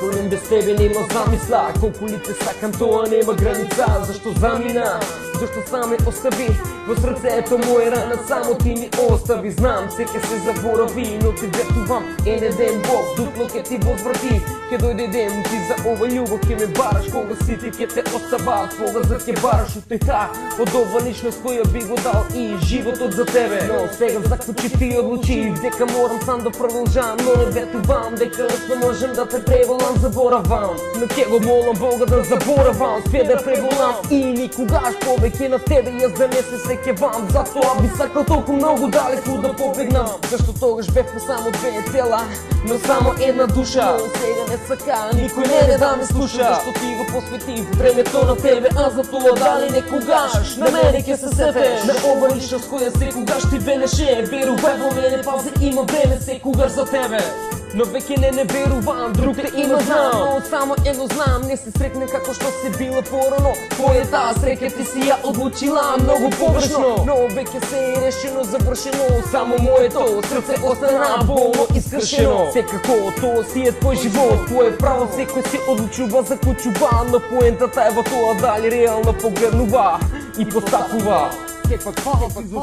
Проблем без тебе нема замисла, колко ли те сакам, това нема граница. Защо замина? Защо сам ме остави? В сърцето му е рана, само ти ми остави. Знам, всеки се заборави, но ти ветувам еден Бог, дупло ке ти възврати. Ке дойде ден, ти за ова љубов ке ме бараш, кога си ти ке те остава, кога за ке бараш от еха, од ова личност која би го дал и животот за тебе. Но сега заклучи ти одлучи, дека морам сам да продолжам, но не ветувам, дека не можем да те преболам, заборавам. Но ке го молам Бога да заборавам, спе да преболам и никогаш повеќе на тебе јас да не се сеќавам. Затоа би сакал толку многу далеку да побегнам, зашто тогаш бевме само две тела, но само една душа. Но сега не сака, никој не да ме слуша, зашто ти го посветив времето на тебе, а за тоа дали некогаш на мене ке се сетеш. На ова личност која секогаш ти белеше, верувај во мене, пази има време секогаш за тебе. Но веќе не верувам, друг те има знам, но само едно знам, не се срекне како што се била порано. Кој е таа среќа, ти си ја одлучила многу погрешно, но веќе се е решено, завршено, само моето срце остана болно искршено. Секако тоа си е твој живот, твое право, секој си одлучува, заклучува, но поентата е во тоа дали реално погледнува и постапува. Каква ти за